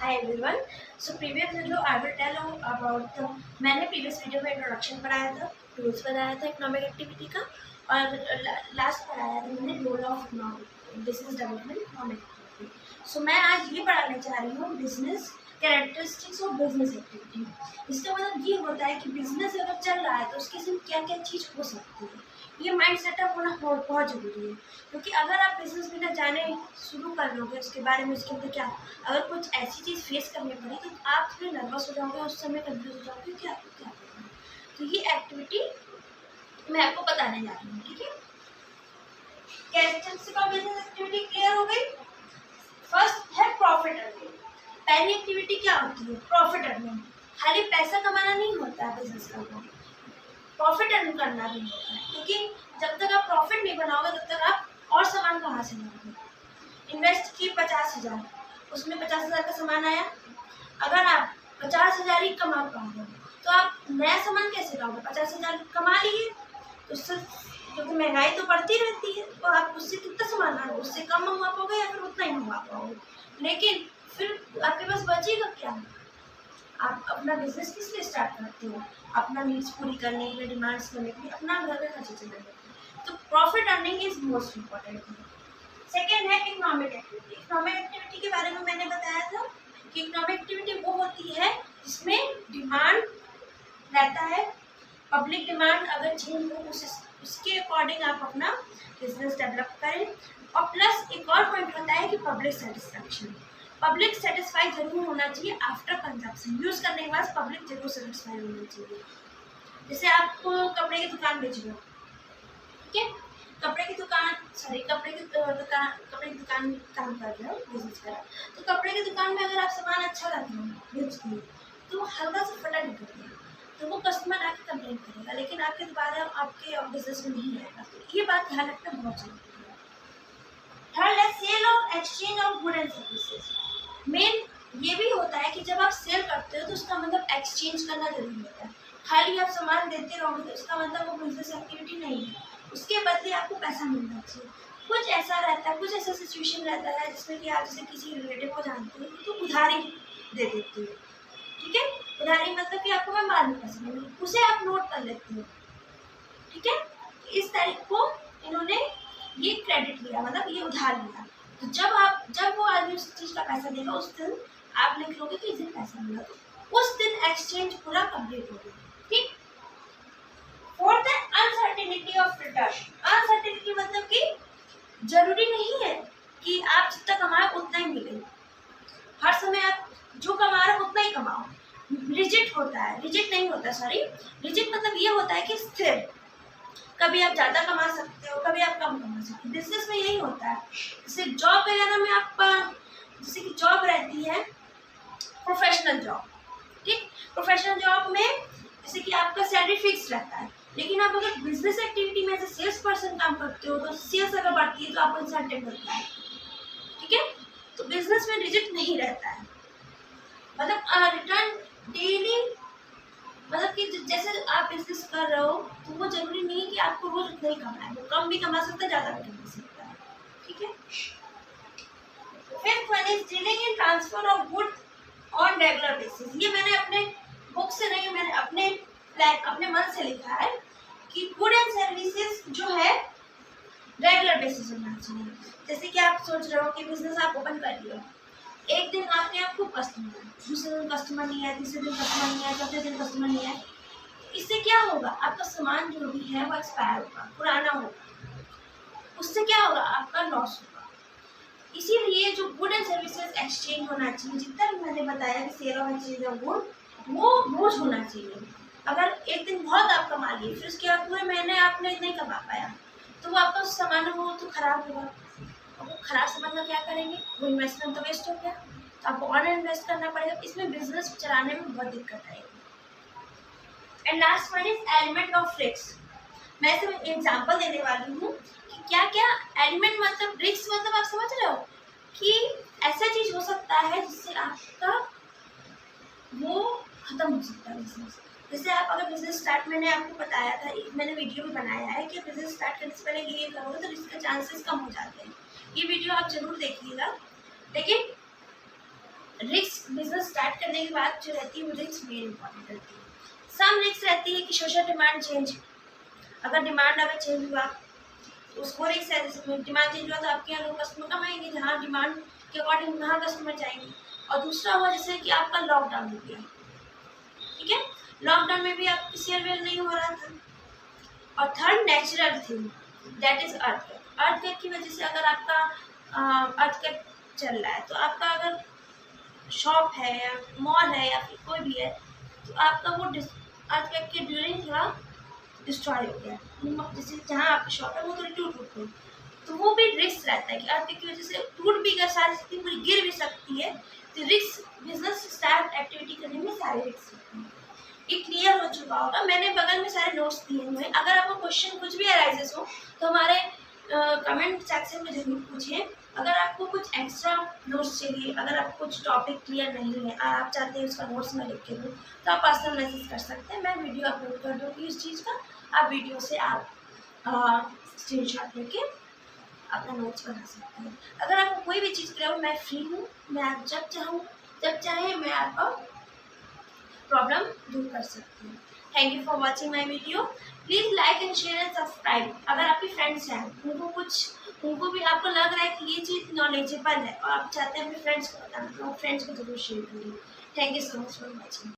Hi everyone. So previous video I will tell you about the मैंने previous video में introduction पढ़ाया था, tools बताया था economic activity का और last पढ़ाया था मैंने role of business development economic activity. So मैं आज ये पढ़ाने चाह रही हूँ business characteristics of business activity. इसका मतलब ये होता है कि business अगर चल रहा है तो उसके साथ क्या क्या चीज़ हो सकती है, ये माइंड सेटअप होना बहुत ज़रूरी है. क्योंकि अगर आप बिजनेस बिना जाने शुरू कर लोगे उसके बारे में, उसके अंदर क्या अगर कुछ ऐसी चीज़ फेस करनी पड़ी तो आप थोड़े नर्वस हो जाओगे, उस समय कंफ्यूज हो जाओगे क्या क्या करना. तो ये एक्टिविटी मैं आपको बताने जा रही हूँ. ठीक है, characteristics of business activity clear हो गई. फर्स्ट है प्रॉफिट अर्निंग. पहली एक्टिविटी क्या होती है? Profit earning. खाली पैसा कमाना नहीं होता है बिजनेस का, प्रॉफिट अर्न करना भी होता है. क्योंकि जब तक आप प्रॉफिट नहीं बनाओगे तब तक आप और सामान कहाँ से लाओगे. इन्वेस्ट किए 50,000, उसमें 50,000 का सामान आया. अगर आप 50,000 ही कमा पाओगे तो आप नया सामान कैसे लाओगे? 50,000 कमा लिए तो उससे, क्योंकि महंगाई तो बढ़ती रहती है, तो आप उससे कितना सामान लाओगे? उससे कम मंगवा पाओगे या फिर उतना ही मंगवा पाओगे. लेकिन फिर आपके पास बचेगा क्या? आप अपना बिजनेस किस लिए स्टार्ट करते हो? अपना नीड्स पूरी करने के लिए, डिमांड्स करने के लिए, अपना घर का खर्चे चलाने के लिए. तो profit earning is most important. Second है इकोनॉमिक एक्टिविटी. इकोनॉमिक एक्टिविटी के बारे में मैंने बताया था कि इकोनॉमिक एक्टिविटी वो होती है जिसमें डिमांड रहता है. पब्लिक डिमांड अगर चेंज हो उसके अकॉर्डिंग आप अपना बिजनेस डेवलप करें. और प्लस एक और पॉइंट होता है कि पब्लिक सेटिस्फैक्शन. पब्लिक सेटिस्फाई जरूर होना चाहिए आफ्टर कंजप्शन. यूज करने के बाद पब्लिक जरूर सेटिस्फाई होना चाहिए. जैसे आप कपड़े की दुकान बेच रहे हो, ठीक है, कपड़े की दुकान काम कर रहे हो, बिजनेस कर रहे हो, तो कपड़े की दुकान में अगर आप सामान अच्छा रख रहे हो बेचते हो तो हल्का सा फटा निकलता है तो वो कस्टमर आके कंप्लेन करेगा, लेकिन आपके दोबारा आपके बिजनेस में नहीं आएगा. तो ये बात ध्यान रखना बहुत जरूरी है. थर्ड है सेल और exchange of good and services. Main ये भी होता है कि जब आप सेल करते हो तो उसका मतलब एक्सचेंज करना जरूरी होता है. खाली आप सामान देते रहोगे तो इसका मतलब वो बिजनेस एक्टिविटी नहीं है. उसके बदले आपको पैसा मिलना चाहिए. कुछ ऐसा रहता है, कुछ ऐसा सिचुएशन रहता है जिसमें कि आप जैसे किसी रिलेटिव को जानते हो तो उधारी दे देते हो. ठीक है, उधारी मतलब कि आपको मैं बाद में पैसा दूंगी, उसे आप नोट कर लेते हो. ठीक है, इस तारीख को इन्होंने ये क्रेडिट लिया, मतलब ये उधार लिया. तो जब वो आदमी उस चीज का पैसा देगा उस दिन आप लिख लोगे कि इस दिन पैसा मिला, तो उस दिन एक्सचेंज पूरा कंप्लीट हो गया. ठीक. फोर्थ है अनसर्टेनिटी ऑफ रिटर्न. अनसर्टेनिटी मतलब कि जरूरी नहीं है कि आप जितना कमाओ उतना ही मिले. हर समय आप जो कमा रहे हो उतना ही कमाओ. रिजिड होता है, रिजिड नहीं होता, सॉरी, रिजिड मतलब ये होता है कि स्थिर. कभी आप ज़्यादा कमा सकते हो, कभी आप कम कमा सकते हो. बिजनेस में यही होता है. जैसे जॉब वगैरह में आप, जैसे कि जॉब रहती है प्रोफेशनल जॉब. ठीक, प्रोफेशनल जॉब में जैसे कि आपका सैलरी फिक्स रहता है, लेकिन आप अगर बिजनेस एक्टिविटी में एज ए सेल्स पर्सन काम करते हो तो सेल्स अगर बढ़ती है तो आपको इंसेंटिव मिलता है. ठीक है, तो बिजनेस में रिजिड नहीं रहता है. मतलब रिटर्न डेली, मतलब कि जैसे आप बिजनेस कर रहे हो तो वो जरूरी नहीं है कि आपको रोज उतना ही कमाना है. वो कम भी कमा सकता है, ज़्यादा भी कमा सकता है. ठीक है. Fifth one is dealing in transfer of good on regular basis. ये मैंने अपने बुक से नहीं, मैंने अपने मन से लिखा है कि गुड एंड सर्विसेज जो है रेगुलर बेसिस होना चाहिए. जैसे कि आप सोच रहे हो कि बिजनेस आप ओपन कर लिया, एक दिन आपके यहाँ खूब कस्टमर है, दूसरे दिन कस्टमर नहीं है, तीसरे दिन कस्टमर नहीं है, चौथे दिन कस्टमर नहीं है. इससे क्या होगा? आपका सामान जो भी है वो एक्सपायर होगा, पुराना होगा. उससे क्या होगा? आपका लॉस होगा. इसीलिए जो गुड एंड सर्विसेज एक्सचेंज होना चाहिए, जितना भी मैंने बताया कि सेल और एक्सचेंज ऑफ गुड, वो रोज होना चाहिए. अगर एक दिन बहुत आप कमा लिए फिर उसके बाद पूरे महीने आपने नहीं कमा पाया तो वो आपका सामान वो तो खराब होगा. वो खराब सामान का क्या करेंगे? वो इन्वेस्टमेंट तो वेस्ट हो गया, तो आपको और इन्वेस्ट करना पड़ेगा. इसमें बिजनेस चलाने में बहुत दिक्कत आएगी. And last one is element of risk. मैं सिर्फ एग्जांपल देने वाली हूँ कि क्या क्या एलिमेंट, मतलब रिस्क मतलब आप समझ रहे हो कि ऐसा चीज हो सकता है जिससे आपका वो खत्म हो सकता है बिजनेस. जैसे आप अगर बिजनेस स्टार्ट, मैंने आपको बताया था, मैंने वीडियो भी बनाया है कि बिजनेस स्टार्ट करने से पहले ये करोगे तो रिस्क के चांसेस कम हो जाते हैं. ये वीडियो आप जरूर देखिएगा. लेकिन रिस्क बिजनेस स्टार्ट करने के बाद जो रहती है वो रिस्क वेरी इंपॉर्टेंट रहती है। सम रिस्क रहती है कि सोशल डिमांड चेंज, अगर डिमांड अगर चेंज हुआ तो उसको रिस्क है। जैसे डिमांड चेंज हुआ तो आपके यहाँ लोग कस्टमर कम आएंगे, जहाँ डिमांड के अकॉर्डिंग वहाँ कस्टमर जाएंगे। और दूसरा हुआ जैसे कि आपका लॉकडाउन हो गया, ठीक है, लॉकडाउन में भी आपकी सेल वेल नहीं हो रहा था। और third natural thing that is earthquake. Earthquake की वजह से अगर आपका अर्थक्वेक चल रहा है तो आपका अगर शॉप है या मॉल है या फिर कोई भी है तो आपका वो अर्थक्वेक के ड्यूरिंग थोड़ा डिस्ट्रॉय हो गया, जैसे जहाँ आपकी शॉप है वो थोड़ी टूट गई, तो वो भी रिस्क रहता है कि अर्थक्वेक की वजह से टूट भी कर सारी स्थिति पूरी गिर भी सकती है। तो रिस्क बिजनेस स्टार्ट एक्टिविटी करने में सारे रिस्क रहते हैं। ये क्लियर हो चुका होगा, मैंने बगल में सारे नोट्स दिए हुए हैं। अगर आपको क्वेश्चन कुछ भी अराइजेस हो तो हमारे कमेंट सेक्शन में जरूर पूछिए। अगर आपको कुछ एक्स्ट्रा नोट्स चाहिए, अगर आपको कुछ टॉपिक क्लियर नहीं है, आप चाहते हैं उसका नोट्स मैं लिख के दूँ, तो आप पर्सनल मैसेज कर सकते हैं, मैं वीडियो अपलोड कर दूँगी इस चीज़ का। आप वीडियो से आप स्क्रीनशॉट लेके अपना नोट्स बना सकते हैं। अगर आपको कोई भी चीज़ क्लियर हो, मैं फ्री हूँ, मैं आप जब चाहें मैं आपका प्रॉब्लम दूर कर सकती हूँ। Thank you for watching my video. Please like and share and subscribe. अगर आपके फ्रेंड्स हैं उनको भी आपको लग रहा है कि ये चीज़ नॉलेजेबल है और आप चाहते हैं अपने फ्रेंड्स को बताना, तो आप फ्रेंड्स को जरूर शेयर करिए। Thank you so much for watching.